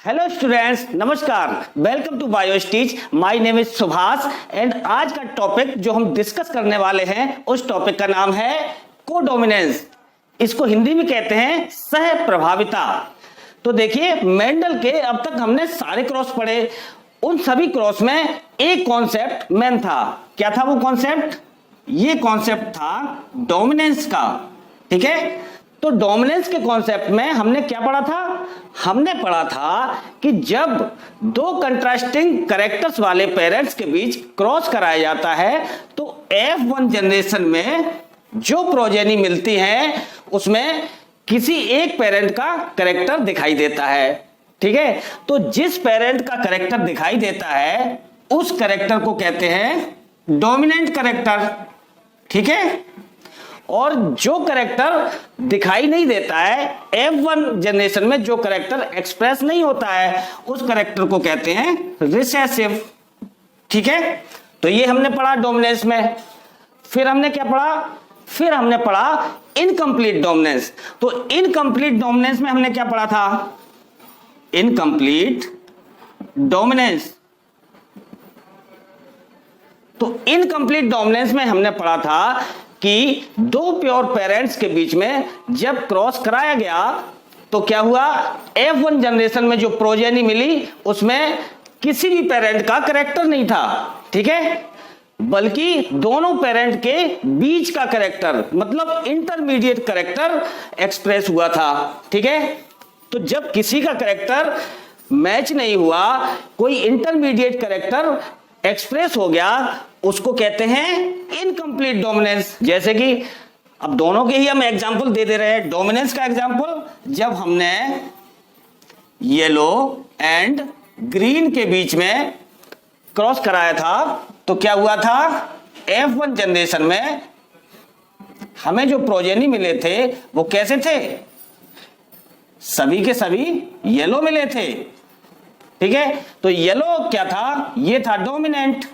Hello students, नमस्कार। Welcome to Biostitch. My name is Subhash and आज का टॉपिक जो हम डिस्कस करने वाले हैं उस टॉपिक का नाम है कोडोमिनेंस। इसको हिंदी में कहते हैं सह प्रभाविता। तो देखिए, मेंडल के अब तक हमने सारे क्रॉस पढ़े। उन सभी क्रॉस में एक कॉन्सेप्ट मेन था। क्या था वो कॉन्सेप्ट? ये कॉन्सेप्ट था डोमिनेंस का। ठीक है, तो डोमिनेंस के कॉन्सेप्ट में हमने क्या पढ़ा था? हमने पढ़ा था कि जब दो कंट्रास्टिंग कैरेक्टर्स वाले पेरेंट्स के बीच क्रॉस कराया जाता है तो F1 जनरेशन में जो प्रोजेनी मिलती है उसमें किसी एक पेरेंट का कैरेक्टर दिखाई देता है। ठीक है, तो जिस पेरेंट का कैरेक्टर दिखाई देता है उस कैरेक्टर को कहते हैं डोमिनेंट कैरेक्टर। ठीक है, और जो कैरेक्टर दिखाई नहीं देता है, F1 जनरेशन में जो कैरेक्टर एक्सप्रेस नहीं होता है उस कैरेक्टर को कहते हैं रिसेसिव। ठीक है, तो ये हमने पढ़ा डोमिनेंस में। फिर हमने क्या पढ़ा? फिर हमने पढ़ा इनकम्प्लीट डोमिनेंस। तो इनकम्प्लीट डोमिनेंस में हमने क्या पढ़ा था? Incomplete dominance. तो इनकम्प्लीट डोमिनेंस में हमने पढ़ा था कि दो प्योर पेरेंट्स के बीच में जब क्रॉस कराया गया तो क्या हुआ? F1 जनरेशन में जो प्रोजेनी मिली उसमें किसी भी पेरेंट का कैरेक्टर नहीं था। ठीक है, बल्कि दोनों पेरेंट के बीच का कैरेक्टर मतलब इंटरमीडिएट कैरेक्टर एक्सप्रेस हुआ था। ठीक है, तो जब किसी का कैरेक्टर मैच नहीं हुआ, कोई इंटरमीडिएट कैरेक्टर एक्सप्रेस हो गया, उसको कहते हैं इनकम्प्लीट डोमिनेंस। जैसे कि अब दोनों के ही हम एग्जांपल दे रहे हैं। डोमिनेंस का एग्जांपल, जब हमने येलो एंड ग्रीन के बीच में क्रॉस कराया था तो क्या हुआ था? F1 जनरेशन में हमें जो प्रोजेनी मिले थे वो कैसे थे? सभी के सभी येलो मिले थे। ठीक है, तो येलो क्या था? ये था डोमिनेंट।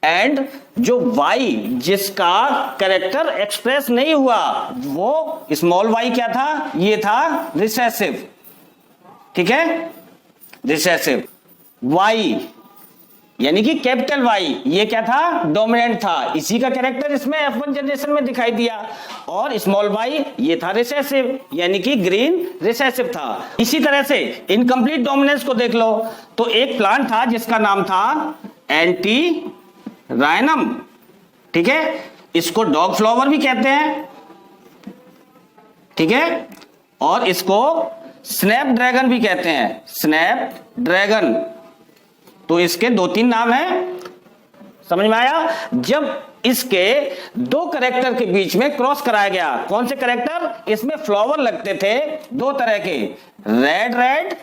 एंड जो Y जिसका कैरेक्टर एक्सप्रेस नहीं हुआ वो स्मॉल y क्या था? ये था रिसेसिव। ठीक है, रिसेसिव। Y यानी कि कैपिटल Y ये क्या था? डोमिनेंट था। इसी का कैरेक्टर इसमें F1 जनरेशन में दिखाई दिया। और स्मॉल y ये था रिसेसिव, यानी कि ग्रीन रिसेसिव था। इसी तरह से इनकम्प्लीट डोमिनेंस को देख लो तो एक प्लांट था जिसका नाम था एंटी रायनम। ठीक है, इसको डॉग फ्लावर भी कहते हैं। ठीक है, और इसको स्नैप ड्रैगन भी कहते हैं। स्नैप ड्रैगन, तो इसके दो तीन नाम हैं। समझ में आया? जब इसके दो कैरेक्टर के बीच में क्रॉस कराया गया, कौन से कैरेक्टर? इसमें फ्लावर लगते थे दो तरह के, रेड रेड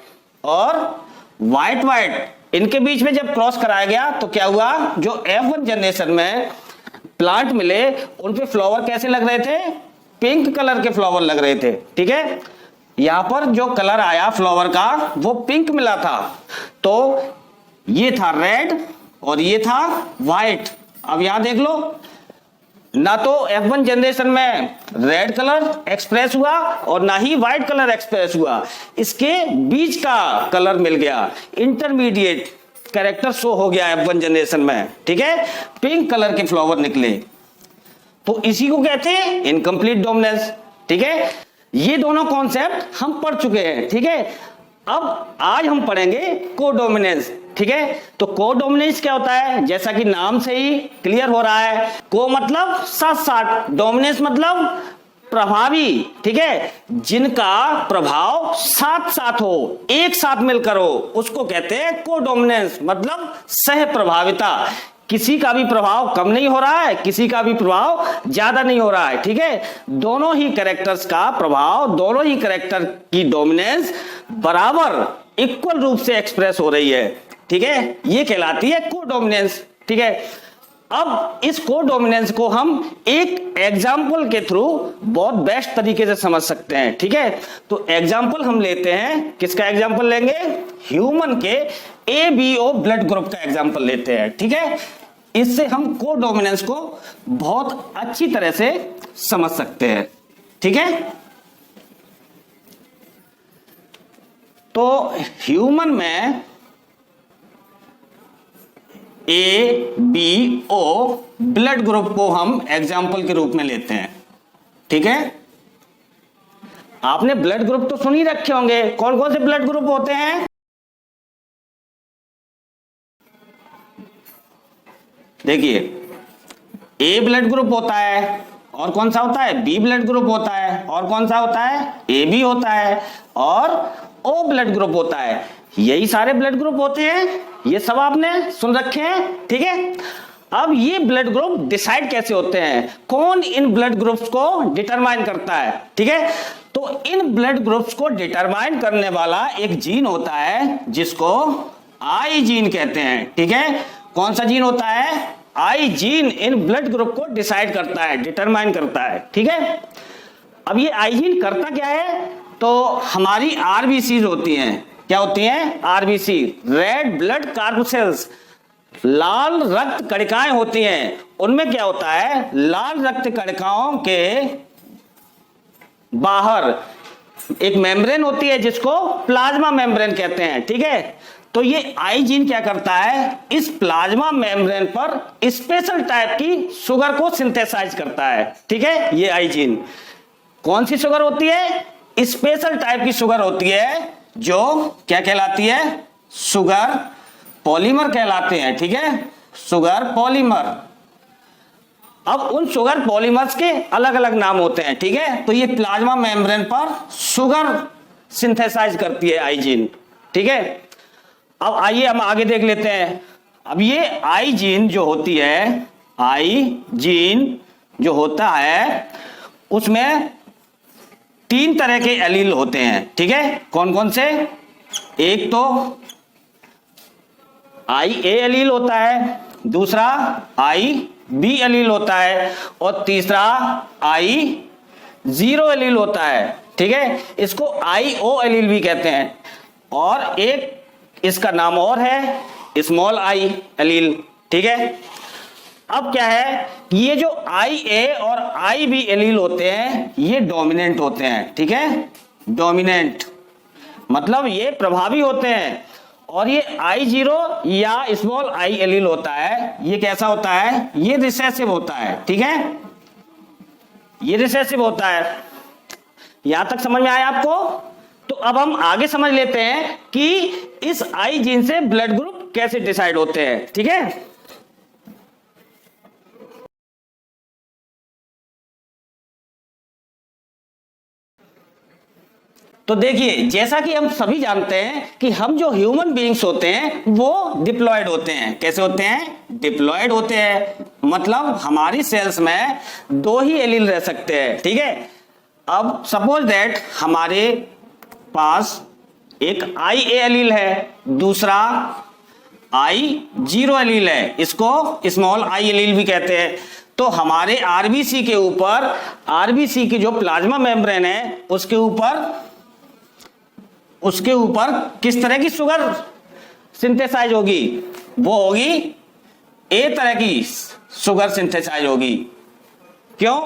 और व्हाइट व्हाइट। इनके बीच में जब क्रॉस कराया गया तो क्या हुआ? जो F1 जनरेशन में प्लांट मिले उन पे फ्लावर कैसे लग रहे थे? पिंक कलर के फ्लावर लग रहे थे। ठीक है, यहां पर जो कलर आया फ्लावर का वो पिंक मिला था। तो ये था रेड और ये था व्हाइट। अब यहां देख लो, ना तो F1 जनरेशन में रेड कलर एक्सप्रेस हुआ और ना ही व्हाइट कलर एक्सप्रेस हुआ। इसके बीच का कलर मिल गया, इंटरमीडिएट कैरेक्टर शो हो गया F1 जनरेशन में। ठीक है, पिंक कलर के फ्लावर निकले, तो इसी को कहते हैं इनकम्प्लीट डोमिनेंस। ठीक है, ये दोनों कॉन्सेप्ट हम पढ़ चुके हैं। ठीक है, अब आज हम पढ़ेंगे कोडोमिनेंस। ठीक है, तो कोडोमिनेंस क्या होता है? जैसा कि नाम से ही क्लियर हो रहा है, को मतलब साथ साथ, डोमिनेंस मतलब प्रभावी। ठीक है, जिनका प्रभाव साथ साथ हो, एक साथ मिलकर हो, उसको कहते हैं कोडोमिनेंस मतलब सह प्रभाविता। किसी का भी प्रभाव कम नहीं हो रहा है, किसी का भी प्रभाव ज्यादा नहीं हो रहा है। ठीक है, दोनों ही कैरेक्टर्स का प्रभाव, दोनों ही कैरेक्टर की डोमिनेंस बराबर इक्वल रूप से एक्सप्रेस हो रही है। ठीक है, ये कहलाती है कोडोमिनेंस। ठीक है, अब इस कोडोमिनेंस को हम एक एग्जाम्पल के थ्रू बहुत बेस्ट तरीके से समझ सकते हैं। ठीक है, तो एग्जाम्पल हम लेते हैं, किसका एग्जाम्पल लेंगे? ह्यूमन के ABO ब्लड ग्रुप का एग्जाम्पल लेते हैं। ठीक है, इससे हम कोडोमिनेंस को बहुत अच्छी तरह से समझ सकते हैं। ठीक है, तो ह्यूमन में A B O blood group को हम एग्जाम्पल के रूप में लेते हैं, ठीक है। आपने ब्लड ग्रुप तो सुन ही रखे होंगे, कौन कौन से ब्लड ग्रुप होते हैं? देखिए, ए ब्लड ग्रुप होता है, और कौन सा होता है? बी ब्लड ग्रुप होता है, और कौन सा होता है? ए बी होता है, और ओ ब्लड ग्रुप होता है। यही सारे ब्लड ग्रुप होते हैं, ये सब आपने सुन रखे हैं, ठीक है। अब ये ब्लड ग्रुप डिसाइड कैसे होते हैं, कौन इन ब्लड ग्रुप्स को डिटरमाइन करता है, ठीक है। तो इन ब्लड ग्रुप्स को डिटरमाइन करने वाला एक जीन होता है जिसको आई जीन कहते हैं, ठीक है। कौन सा जीन होता है? आई जीन इन ब्लड ग्रुप को डिसाइड करता है, डिटरमाइन करता है, ठीक है। अब ये आई जीन करता क्या है? तो हमारी आरबीसी होती हैं, क्या होती हैं? आरबीसी, रेड ब्लड कार्पुसेल्स, लाल रक्त कणिकाएं होती हैं। उनमें क्या होता है? लाल रक्त कणिकाओं के बाहर एक मेम्ब्रेन होती है जिसको प्लाज्मा मेम्ब्रेन कहते हैं, ठीक है। तो ये आई जीन क्या करता है? इस प्लाज्मा मेम्ब्रेन पर स्पेशल टाइप की शुगर को सिंथेसाइज करता है, ठीक है। ये आई जीन कौन सी शुगर होती है? स्पेशल टाइप की शुगर होती है जो क्या कहलाती है? शुगर पॉलीमर कहलाते हैं, ठीक है, शुगर पॉलीमर। अब उन शुगर पॉलीमर्स के अलग अलग नाम होते हैं, ठीक है। तो ये प्लाज्मा मेम्ब्रेन पर शुगर सिंथेसाइज करती है आई जीन, ठीक है। अब आइए हम आगे देख लेते हैं। अब ये आई जीन जो होती है, आई जीन जो होता है, उसमें 3 तरह के एलील होते हैं, ठीक है। कौन कौन से? एक तो आई ए एलील होता है, दूसरा आई बी एलील होता है, और तीसरा आई जीरो एलील होता है, ठीक है। इसको आई ओ एलील भी कहते हैं, और एक इसका नाम और है स्मॉल आई एलील, ठीक है। अब क्या है, ये जो आई ए और आई बी एलील होते हैं ये डोमिनेंट होते हैं, ठीक है। डोमिनेंट मतलब ये प्रभावी होते हैं, और ये आई जीरो या स्मॉल आई एलील होता है, ये कैसा होता है? ये रिसेसिव होता है, ठीक है, ये रिसेसिव होता है। यहां तक समझ में आया आपको? तो अब हम आगे समझ लेते हैं कि इस आई जीन से ब्लड ग्रुप कैसे डिसाइड होते हैं, ठीक है। तो देखिए, जैसा कि हम सभी जानते हैं कि हम जो ह्यूमन बीइंग्स होते हैं वो डिप्लॉयड होते हैं। कैसे होते हैं? डिप्लॉयड होते हैं, मतलब हमारी सेल्स में 2 ही एलील रह सकते हैं, ठीक है। अब सपोज दैट हमारे पास एक आई ए एलील है, दूसरा आई जीरो एलील है, इसको स्मॉल आई एलील भी कहते हैं। तो हमारे आरबीसी के ऊपर, आरबीसी की जो प्लाज्मा मेम्ब्रेन है उसके ऊपर किस तरह की शुगर सिंथेसाइज होगी? वो होगी ए तरह की शुगर सिंथेसाइज होगी। क्यों?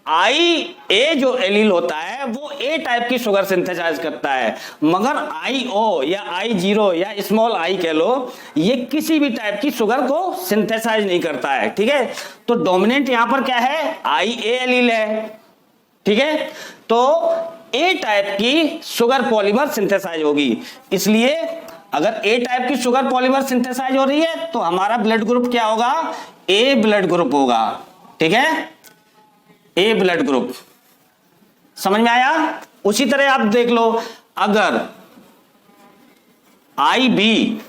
आई ए जो एलील होता है वो ए टाइप की शुगर सिंथेसाइज करता है, मगर आई ओ या आई जीरो या स्मॉल आई कह लो, ये किसी भी टाइप की शुगर को सिंथेसाइज नहीं करता है, ठीक है। तो डोमिनेंट यहां पर क्या है? आई ए एलील है, ठीक है। तो ए टाइप की शुगर पॉलीमर सिंथेसाइज होगी, इसलिए अगर ए टाइप की शुगर पॉलीमर सिंथेसाइज हो रही है तो हमारा ब्लड ग्रुप क्या होगा? ए ब्लड ग्रुप होगा, ठीक है, ए ब्लड ग्रुप। समझ में आया? उसी तरह आप देख लो, अगर आई बी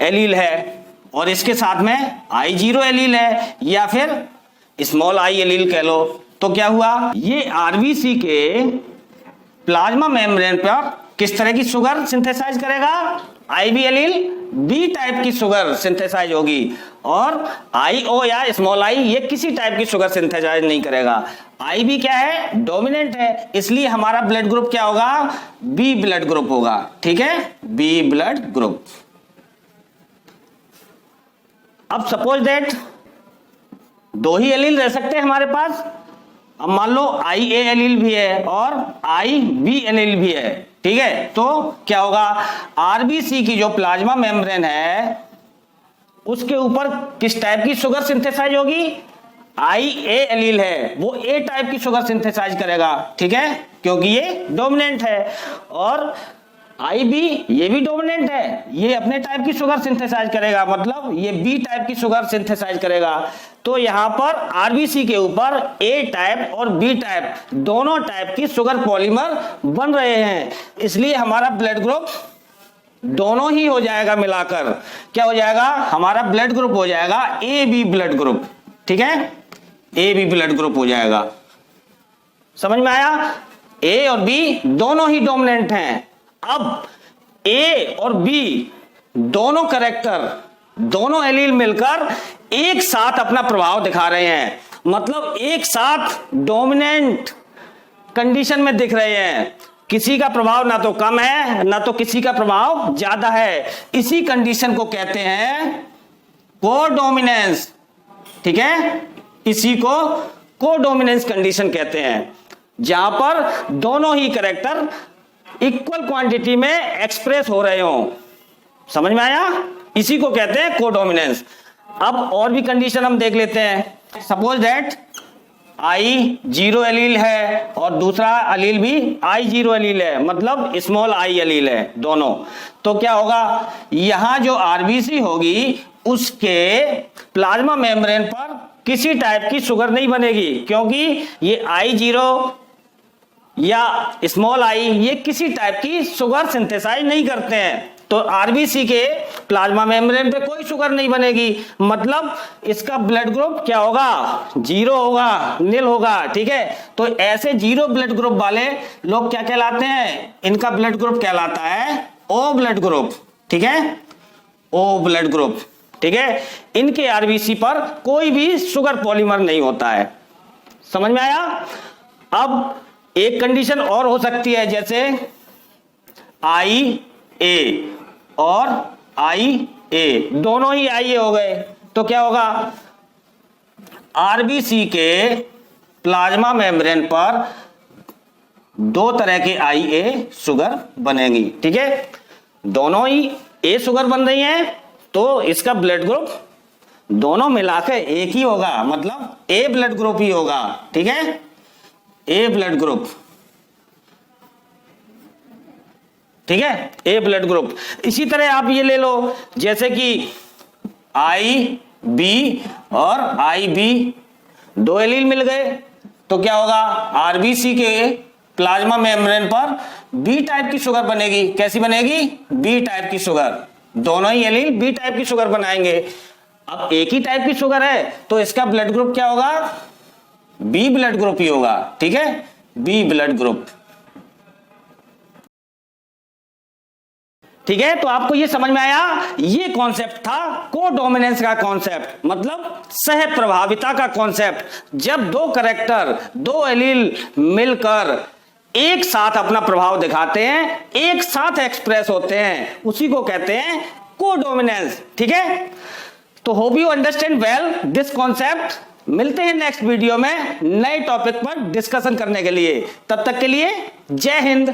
एलील है और इसके साथ में आई जीरो एलील है या फिर स्मॉल आई एलील कह लो, तो क्या हुआ? ये आरबीसी के प्लाज्मा मेम्ब्रेन पर किस तरह की शुगर सिंथेसाइज करेगा? आई बी एलील बी टाइप की शुगर सिंथेसाइज होगी, और आई ओ या स्मॉल आई ये किसी टाइप की शुगर सिंथेसाइज नहीं करेगा। आई बी क्या है? डोमिनेंट है, इसलिए हमारा ब्लड ग्रुप क्या होगा? बी ब्लड ग्रुप होगा, ठीक है, बी ब्लड ग्रुप। अब सपोज दैट 2 ही एलील रह सकते हैं हमारे पास। अब मान लो आई ए एलील भी है और आई बी एलील भी है, ठीक है, तो क्या होगा, आरबीसी की जो प्लाज्मा मेम्ब्रेन है उसके ऊपर किस टाइप की शुगर सिंथेसाइज होगी, IA एलील है वो A टाइप की शुगर सिंथेसाइज करेगा, ठीक है, क्योंकि ये डोमिनेंट है, और IB ये भी डोमिनेंट है, ये अपने टाइप की शुगर सिंथेसाइज करेगा, मतलब ये B टाइप की शुगर सिंथेसाइज करेगा। तो यहां पर आरबीसी के ऊपर A टाइप और B टाइप दोनों टाइप की शुगर पॉलीमर बन रहे हैं, इसलिए हमारा ब्लड ग्रुप दोनों ही हो जाएगा मिलाकर, क्या हो जाएगा, हमारा ब्लड ग्रुप हो जाएगा AB ब्लड ग्रुप, ठीक है, AB ब्लड ग्रुप हो जाएगा। समझ में आया, A और B दोनों ही डोमिनेंट हैं। अब A और B दोनों कैरेक्टर, दोनों एलील मिलकर एक साथ अपना प्रभाव दिखा रहे हैं, मतलब एक साथ डोमिनेंट कंडीशन में दिख रहे हैं, किसी का प्रभाव ना तो कम है ना तो किसी का प्रभाव ज्यादा है, इसी कंडीशन को कहते हैं कोडोमिनेंस, ठीक है, इसी को कोडोमिनेंस कंडीशन कहते हैं, जहां पर दोनों ही कैरेक्टर इक्वल क्वांटिटी में एक्सप्रेस हो रहे हो। समझ में आया, इसी को कहते हैं कोडोमिनेंस। अब और भी कंडीशन हम देख लेते हैं। सपोज दैट I0 एलील है और दूसरा एलील भी I0 एलील है, मतलब स्मॉल I एलील है दोनों, तो क्या होगा, यहां जो आरबीसी होगी उसके प्लाज्मा मेम्ब्रेन पर किसी टाइप की शुगर नहीं बनेगी, क्योंकि ये I0 या स्मॉल I ये किसी टाइप की शुगर सिंथेसाइज नहीं करते हैं, तो आरबीसी के प्लाज्मा मेम्ब्रेन पे कोई शुगर नहीं बनेगी, मतलब इसका ब्लड ग्रुप क्या होगा, 0 होगा, नील होगा, ठीक है। तो ऐसे 0 ब्लड ग्रुप वाले लोग क्या कहलाते हैं, इनका ब्लड ग्रुप कहलाता है O ब्लड ग्रुप, ठीक है, O ब्लड ग्रुप, ठीक है। इनके आरबीसी पर कोई भी शुगर पॉलीमर नहीं होता है। समझ में आया। अब एक कंडीशन और हो सकती है, जैसे IA और IA दोनों ही IA हो गए, तो क्या होगा, आरबीसी के प्लाज्मा मेम्ब्रेन पर 2 तरह के IA शुगर बनेगी, ठीक है, दोनों ही A शुगर बन रही है, तो इसका ब्लड ग्रुप दोनों मिलाकर एक ही होगा, मतलब A ब्लड ग्रुप ही होगा, ठीक है, A ब्लड ग्रुप, ठीक है, A ब्लड ग्रुप। इसी तरह आप ये ले लो, जैसे कि IB और IB 2 एलील मिल गए, तो क्या होगा, आरबीसी के प्लाज्मा मेम्ब्रेन पर B टाइप की शुगर बनेगी, कैसी बनेगी, B टाइप की शुगर, दोनों ही एलील B टाइप की शुगर बनाएंगे। अब एक ही टाइप की शुगर है तो इसका ब्लड ग्रुप क्या होगा, B ब्लड ग्रुप ही होगा, ठीक है, B ब्लड ग्रुप, ठीक है। तो आपको ये समझ में आया, ये कॉन्सेप्ट था कोडोमिनेंस का कॉन्सेप्ट, मतलब सह प्रभाविता का कॉन्सेप्ट। जब 2 कैरेक्टर, 2 एलील मिलकर एक साथ अपना प्रभाव दिखाते हैं, एक साथ एक्सप्रेस होते हैं, उसी को कहते हैं कोडोमिनेंस, ठीक है। तो hope you understand well this concept. मिलते हैं नेक्स्ट वीडियो में नए टॉपिक पर डिस्कशन करने के लिए, तब तक के लिए जय हिंद।